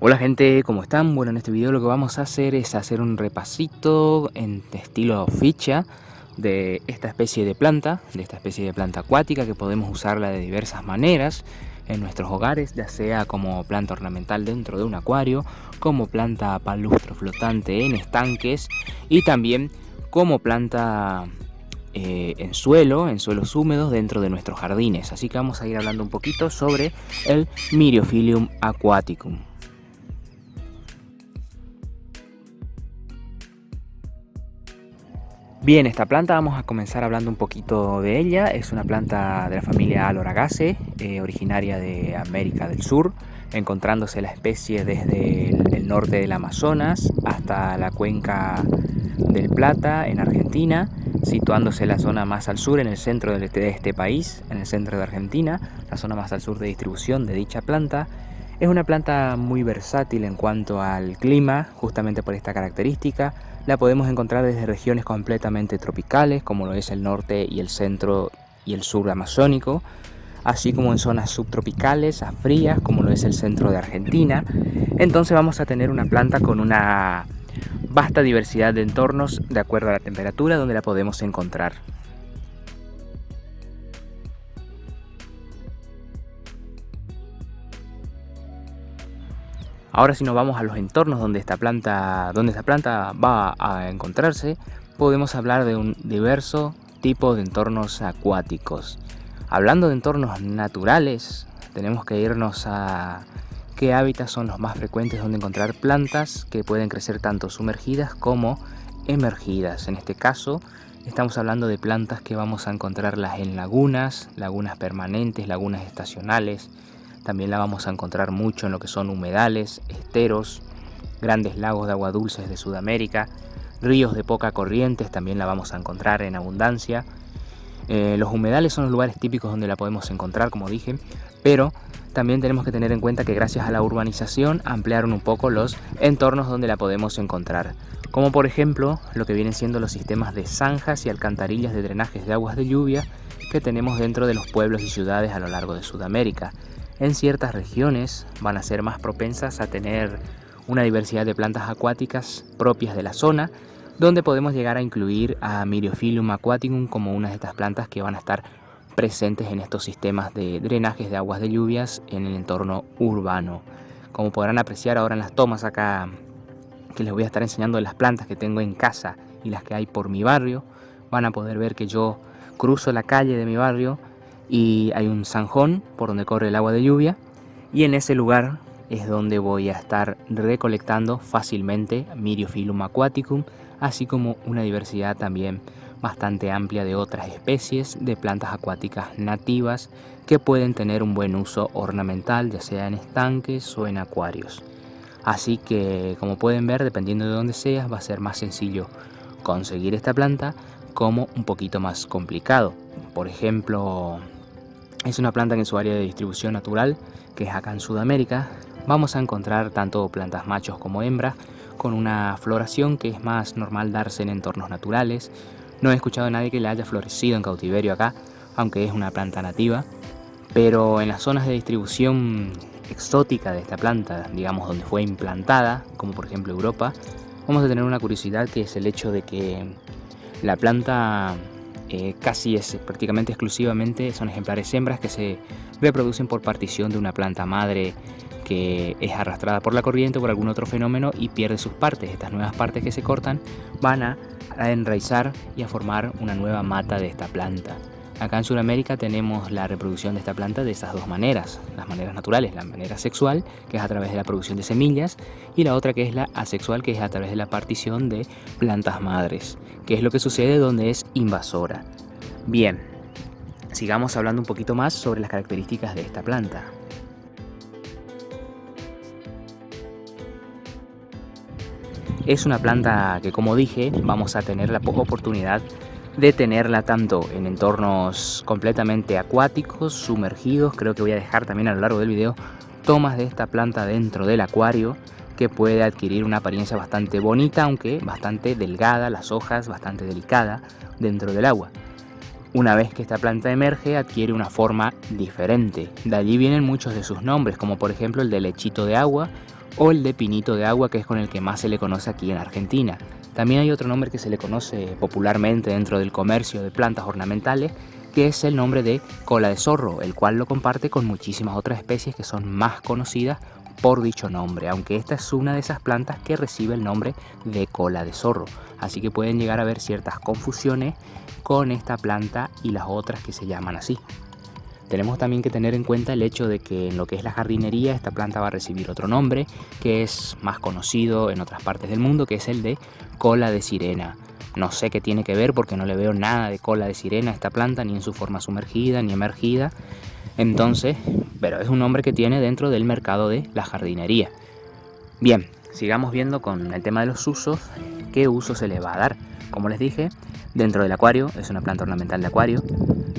Hola gente, ¿cómo están? Bueno, en este video lo que vamos a hacer es hacer un repasito en estilo ficha de esta especie de planta, acuática que podemos usarla de diversas maneras en nuestros hogares, ya sea como planta ornamental dentro de un acuario, como planta palustro flotante en estanques y también como planta en suelos húmedos dentro de nuestros jardines. Así que vamos a ir hablando un poquito sobre el Myriophyllum aquaticum. Bien, esta planta vamos a comenzar hablando un poquito de ella. Es una planta de la familia Aloragaceae, originaria de América del Sur, encontrándose la especie desde el norte del Amazonas hasta la cuenca del Plata en Argentina, situándose la zona más al sur en el centro de este país, en el centro de Argentina, la zona más al sur de distribución de dicha planta. Es una planta muy versátil en cuanto al clima, justamente por esta característica. La podemos encontrar desde regiones completamente tropicales, como lo es el norte y el centro y el sur amazónico, así como en zonas subtropicales a frías, como lo es el centro de Argentina. Entonces vamos a tener una planta con una vasta diversidad de entornos de acuerdo a la temperatura donde la podemos encontrar. Ahora si nos vamos a los entornos donde esta planta va a encontrarse, podemos hablar de un diverso tipo de entornos acuáticos. Hablando de entornos naturales, tenemos que irnos a qué hábitats son los más frecuentes donde encontrar plantas que pueden crecer tanto sumergidas como emergidas. En este caso, estamos hablando de plantas que vamos a encontrarlas en lagunas permanentes, lagunas estacionales. También la vamos a encontrar mucho en lo que son humedales, esteros, grandes lagos de agua dulce de Sudamérica, ríos de poca corriente, también la vamos a encontrar en abundancia. Los humedales son los lugares típicos donde la podemos encontrar, como dije, pero también tenemos que tener en cuenta que gracias a la urbanización ampliaron un poco los entornos donde la podemos encontrar, como por ejemplo lo que vienen siendo los sistemas de zanjas y alcantarillas de drenajes de aguas de lluvia que tenemos dentro de los pueblos y ciudades a lo largo de Sudamérica. En ciertas regiones van a ser más propensas a tener una diversidad de plantas acuáticas propias de la zona, donde podemos llegar a incluir a Myriophyllum aquaticum como una de estas plantas que van a estar presentes en estos sistemas de drenajes de aguas de lluvias en el entorno urbano. Como podrán apreciar ahora en las tomas acá que les voy a estar enseñando las plantas que tengo en casa y las que hay por mi barrio, van a poder ver que yo cruzo la calle de mi barrio y hay un zanjón por donde corre el agua de lluvia, y en ese lugar es donde voy a estar recolectando fácilmente Myriophyllum aquaticum, así como una diversidad también bastante amplia de otras especies de plantas acuáticas nativas que pueden tener un buen uso ornamental, ya sea en estanques o en acuarios. Así que, como pueden ver, dependiendo de dónde seas, va a ser más sencillo conseguir esta planta como un poquito más complicado. Por ejemplo, es una planta que en su área de distribución natural, que es acá en Sudamérica, vamos a encontrar tanto plantas machos como hembras, con una floración que es más normal darse en entornos naturales. No he escuchado a nadie que le haya florecido en cautiverio acá, aunque es una planta nativa, pero en las zonas de distribución exótica de esta planta, digamos donde fue implantada, como por ejemplo Europa, vamos a tener una curiosidad que es el hecho de que la planta casi es prácticamente exclusivamente son ejemplares hembras que se reproducen por partición de una planta madre que es arrastrada por la corriente o por algún otro fenómeno y pierde sus partes. Estas nuevas partes que se cortan van a enraizar y a formar una nueva mata de esta planta. Acá en Sudamérica tenemos la reproducción de esta planta de esas dos maneras, las maneras naturales, la manera sexual, que es a través de la producción de semillas, y la otra que es la asexual, que es a través de la partición de plantas madres, que es lo que sucede donde es invasora. Bien, sigamos hablando un poquito más sobre las características de esta planta. Es una planta que, como dije, vamos a tener la oportunidad de tenerla tanto en entornos completamente acuáticos, sumergidos. Creo que voy a dejar también a lo largo del video tomas de esta planta dentro del acuario, que puede adquirir una apariencia bastante bonita, aunque bastante delgada, las hojas bastante delicada dentro del agua. Una vez que esta planta emerge, adquiere una forma diferente. De allí vienen muchos de sus nombres, como por ejemplo el de lechito de agua o el de pinito de agua, que es con el que más se le conoce aquí en Argentina. También hay otro nombre que se le conoce popularmente dentro del comercio de plantas ornamentales, que es el nombre de cola de zorro, el cual lo comparte con muchísimas otras especies que son más conocidas por dicho nombre, aunque esta es una de esas plantas que recibe el nombre de cola de zorro. Así que pueden llegar a haber ciertas confusiones con esta planta y las otras que se llaman así. Tenemos también que tener en cuenta el hecho de que en lo que es la jardinería esta planta va a recibir otro nombre que es más conocido en otras partes del mundo, que es el de cola de sirena. No sé qué tiene que ver porque no le veo nada de cola de sirena a esta planta, ni en su forma sumergida ni emergida. Entonces, pero es un nombre que tiene dentro del mercado de la jardinería. Bien, sigamos viendo con el tema de los usos, qué uso se le va a dar. Como les dije, dentro del acuario, es una planta ornamental de acuario,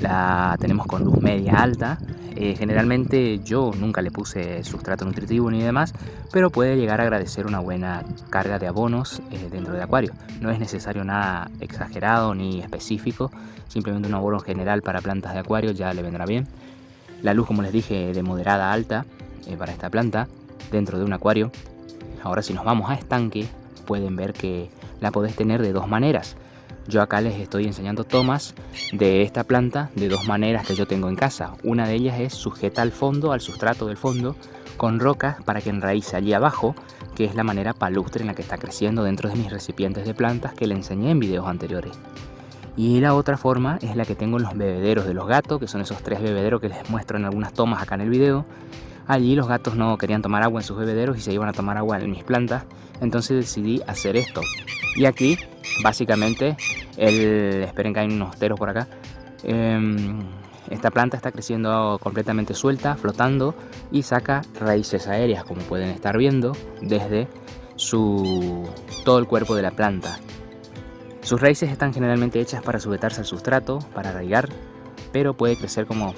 la tenemos con luz media alta. Generalmente yo nunca le puse sustrato nutritivo ni demás, pero puede llegar a agradecer una buena carga de abonos dentro del acuario. No es necesario nada exagerado ni específico, simplemente un abono general para plantas de acuario ya le vendrá bien. La luz, como les dije, de moderada a alta para esta planta dentro de un acuario. Ahora si nos vamos a estanque, pueden ver que la podés tener de dos maneras. Yo acá les estoy enseñando tomas de esta planta de dos maneras que yo tengo en casa. Una de ellas es sujeta al fondo, al sustrato del fondo, con rocas para que enraíce allí abajo, que es la manera palustre en la que está creciendo dentro de mis recipientes de plantas que le enseñé en videos anteriores. Y la otra forma es la que tengo en los bebederos de los gatos, que son esos 3 bebederos que les muestro en algunas tomas acá en el video. Allí los gatos no querían tomar agua en sus bebederos y se iban a tomar agua en mis plantas, entonces decidí hacer esto. Y aquí, básicamente, esperen que hay unos teros por acá. Esta planta está creciendo completamente suelta, flotando y saca raíces aéreas, como pueden estar viendo, desde todo el cuerpo de la planta. Sus raíces están generalmente hechas para sujetarse al sustrato, para arraigar, pero puede crecer como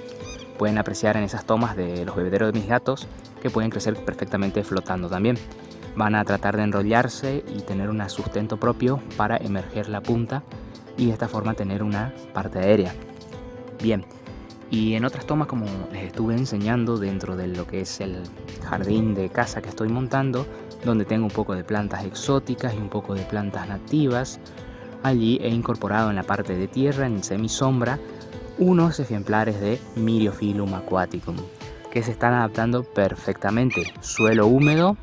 pueden apreciar en esas tomas de los bebederos de mis gatos, que pueden crecer perfectamente flotando también. Van a tratar de enrollarse y tener un sustento propio para emerger la punta y de esta forma tener una parte aérea. Bien, y en otras tomas, como les estuve enseñando dentro de lo que es el jardín de casa que estoy montando, donde tengo un poco de plantas exóticas y un poco de plantas nativas, allí he incorporado en la parte de tierra, en semisombra, unos ejemplares de Myriophyllum aquaticum que se están adaptando perfectamente. Suelo húmedo,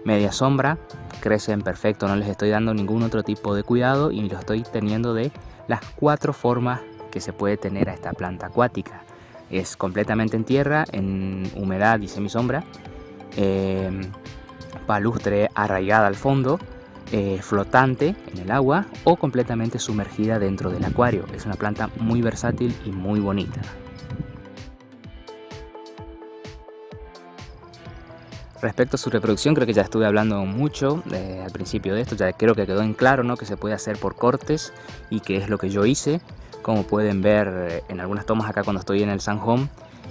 media sombra, crecen perfecto, no les estoy dando ningún otro tipo de cuidado y los estoy teniendo de las 4 formas que se puede tener a esta planta acuática. Es completamente en tierra, en humedad y semisombra, palustre arraigada al fondo, flotante en el agua o completamente sumergida dentro del acuario. Es una planta muy versátil y muy bonita. Respecto a su reproducción, creo que ya estuve hablando mucho al principio de esto, ya creo que quedó en claro, ¿no?, que se puede hacer por cortes y que es lo que yo hice. Como pueden ver en algunas tomas acá cuando estoy en el Sun Home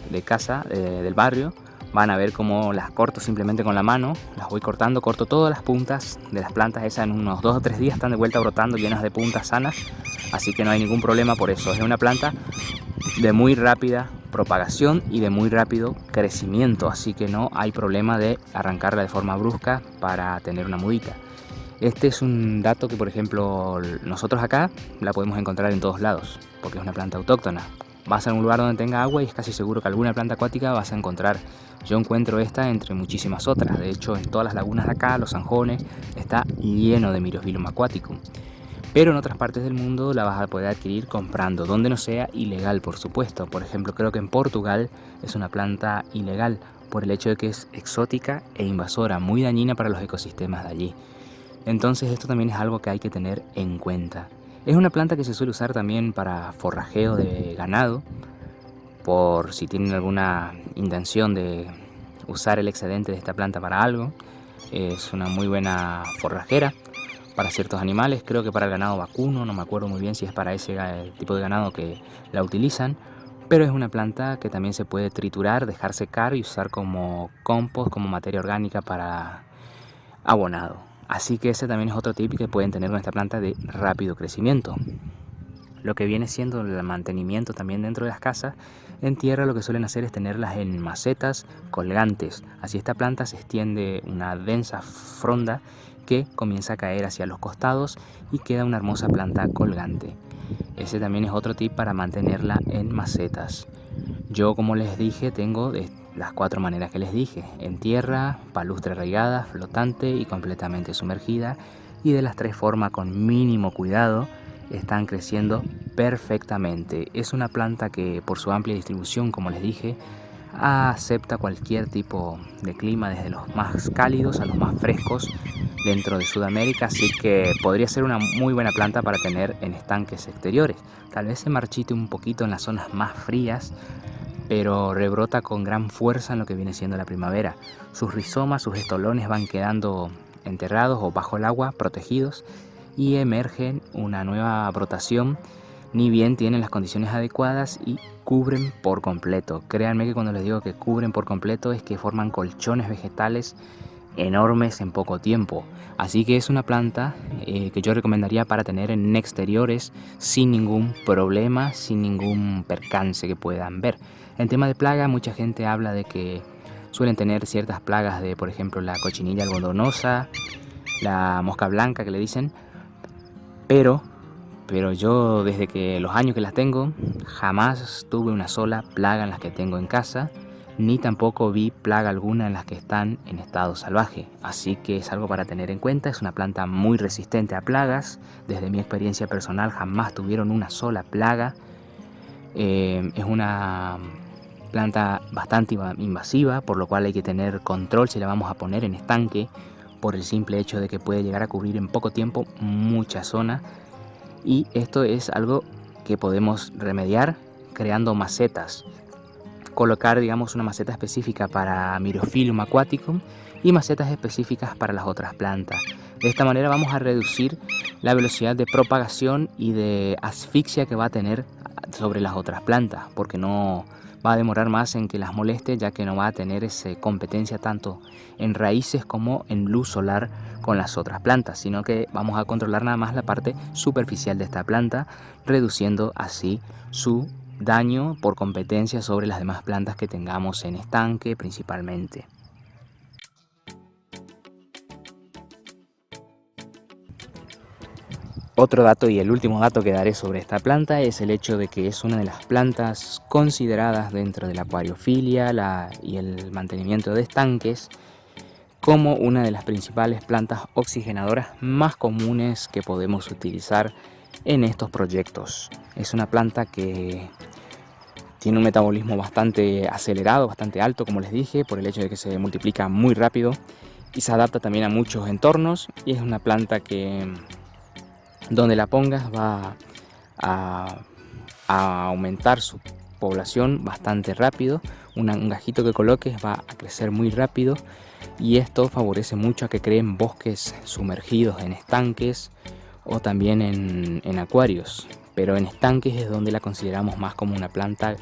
de casa, del barrio, van a ver cómo las corto simplemente con la mano, las voy cortando, corto todas las puntas de las plantas esas en unos 2 o 3 días, están de vuelta brotando llenas de puntas sanas, así que no hay ningún problema por eso. Es una planta de muy rápida propagación y de muy rápido crecimiento, así que no hay problema de arrancarla de forma brusca para tener una mudita. Este es un dato que, por ejemplo, nosotros acá la podemos encontrar en todos lados, porque es una planta autóctona. Vas a un lugar donde tenga agua y es casi seguro que alguna planta acuática vas a encontrar. Yo encuentro esta entre muchísimas otras. De hecho, en todas las lagunas de acá, los zanjones, está lleno de Myriophyllum aquaticum. Pero en otras partes del mundo la vas a poder adquirir comprando, donde no sea ilegal, por supuesto. Por ejemplo, creo que en Portugal es una planta ilegal por el hecho de que es exótica e invasora, muy dañina para los ecosistemas de allí. Entonces esto también es algo que hay que tener en cuenta. Es una planta que se suele usar también para forrajeo de ganado, por si tienen alguna intención de usar el excedente de esta planta para algo. Es una muy buena forrajera para ciertos animales, creo que para el ganado vacuno, no me acuerdo muy bien si es para ese tipo de ganado que la utilizan, pero es una planta que también se puede triturar, dejar secar y usar como compost, como materia orgánica para abonado. Así que ese también es otro tip que pueden tener con esta planta de rápido crecimiento. Lo que viene siendo el mantenimiento también dentro de las casas, En tierra lo que suelen hacer es tenerlas en macetas colgantes. Así esta planta se extiende una densa fronda que comienza a caer hacia los costados y queda una hermosa planta colgante. Ese también es otro tip para mantenerla en macetas. Yo, como les dije, tengo de las 4 maneras que les dije: en tierra, palustre regada, flotante y completamente sumergida. Y de las 3 formas, con mínimo cuidado, están creciendo perfectamente. Es una planta que, por su amplia distribución, como les dije, acepta cualquier tipo de clima, desde los más cálidos a los más frescos dentro de Sudamérica, así que podría ser una muy buena planta para tener en estanques exteriores. Tal vez se marchite un poquito en las zonas más frías, pero rebrota con gran fuerza en lo que viene siendo la primavera. Sus rizomas, sus estolones van quedando enterrados o bajo el agua, protegidos, y emergen una nueva brotación, ni bien tienen las condiciones adecuadas y cubren por completo. Créanme que cuando les digo que cubren por completo es que forman colchones vegetales enormes en poco tiempo. Así que es una planta que yo recomendaría para tener en exteriores sin ningún problema, sin ningún percance que puedan ver. En tema de plaga, mucha gente habla de que suelen tener ciertas plagas de, por ejemplo, la cochinilla algodonosa, la mosca blanca que le dicen, pero yo, desde que los años que las tengo, jamás tuve una sola plaga en las que tengo en casa, ni tampoco vi plaga alguna en las que están en estado salvaje. Así que es algo para tener en cuenta. Es una planta muy resistente a plagas. Desde mi experiencia personal jamás tuvieron una sola plaga. Es una planta bastante invasiva, por lo cual hay que tener control si la vamos a poner en estanque, por el simple hecho de que puede llegar a cubrir en poco tiempo mucha zona. Y esto es algo que podemos remediar creando macetas. Colocar, digamos, una maceta específica para Myriophyllum aquaticum y macetas específicas para las otras plantas. De esta manera vamos a reducir la velocidad de propagación y de asfixia que va a tener sobre las otras plantas, porque no va a demorar más en que las moleste, ya que no va a tener esa competencia tanto en raíces como en luz solar con las otras plantas, sino que vamos a controlar nada más la parte superficial de esta planta, reduciendo así su daño por competencia sobre las demás plantas que tengamos en estanque principalmente. Otro dato, y el último dato que daré sobre esta planta, es el hecho de que es una de las plantas consideradas dentro de la acuariofilia y el mantenimiento de estanques como una de las principales plantas oxigenadoras más comunes que podemos utilizar en estos proyectos. Es una planta que tiene un metabolismo bastante acelerado, bastante alto, como les dije, por el hecho de que se multiplica muy rápido y se adapta también a muchos entornos, y es una planta que donde la pongas va a aumentar su población bastante rápido. Un gajito que coloques va a crecer muy rápido, y esto favorece mucho a que creen bosques sumergidos en estanques o también en acuarios. Pero en estanques es donde la consideramos más como una planta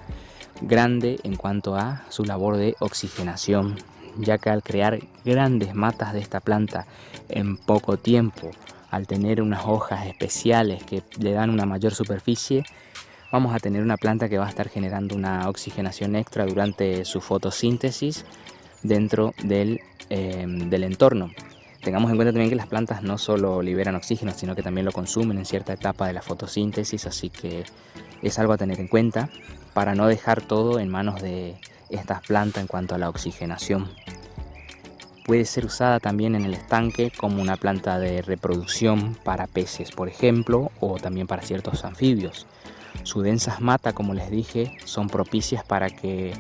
grande en cuanto a su labor de oxigenación, ya que al crear grandes matas de esta planta en poco tiempo, al tener unas hojas especiales que le dan una mayor superficie, vamos a tener una planta que va a estar generando una oxigenación extra durante su fotosíntesis dentro del entorno. Tengamos en cuenta también que las plantas no solo liberan oxígeno, sino que también lo consumen en cierta etapa de la fotosíntesis, así que es algo a tener en cuenta para no dejar todo en manos de estas plantas en cuanto a la oxigenación. Puede ser usada también en el estanque como una planta de reproducción para peces, por ejemplo, o también para ciertos anfibios. Sus densas matas, como les dije, son propicias para que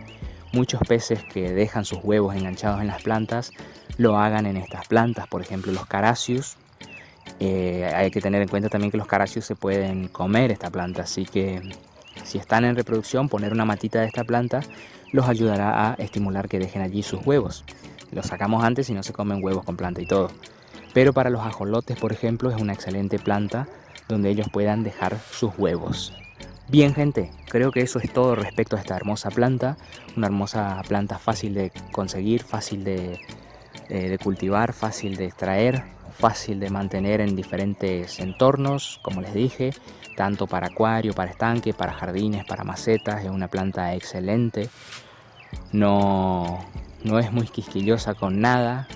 muchos peces que dejan sus huevos enganchados en las plantas lo hagan en estas plantas. Por ejemplo, los caracius. Hay que tener en cuenta también que los caracius se pueden comer esta planta, así que si están en reproducción, poner una matita de esta planta los ayudará a estimular que dejen allí sus huevos. Los sacamos antes y no se comen huevos con planta y todo. Pero para los ajolotes, por ejemplo, es una excelente planta donde ellos puedan dejar sus huevos. Bien, gente, creo que eso es todo respecto a esta hermosa planta. Una hermosa planta fácil de conseguir, fácil de cultivar, fácil de extraer, fácil de mantener en diferentes entornos, como les dije, tanto para acuario, para estanque, para jardines, para macetas. Es una planta excelente, no es muy quisquillosa con nada,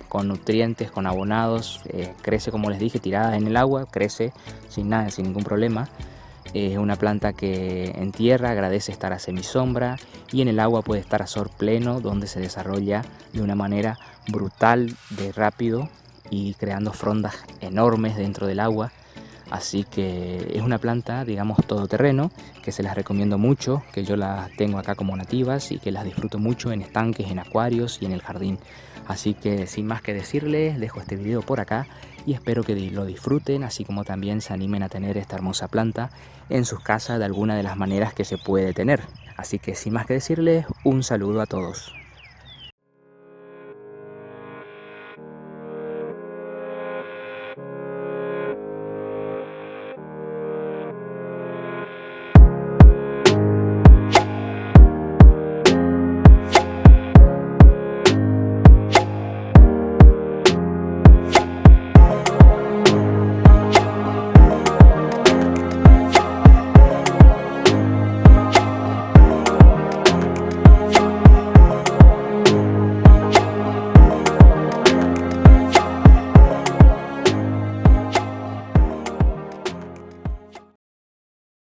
con nutrientes, con abonados, crece, como les dije, tirada en el agua, crece sin nada, sin ningún problema. Es una planta que en tierra agradece estar a semisombra y en el agua puede estar a sol pleno, donde se desarrolla de una manera brutal de rápido y creando frondas enormes dentro del agua. Así que es una planta, digamos, todoterreno, que se las recomiendo mucho, que yo las tengo acá como nativas y que las disfruto mucho en estanques, en acuarios y en el jardín. Así que sin más que decirles, dejo este video por acá y espero que lo disfruten, así como también se animen a tener esta hermosa planta en sus casas de alguna de las maneras que se puede tener. Así que sin más que decirles, un saludo a todos.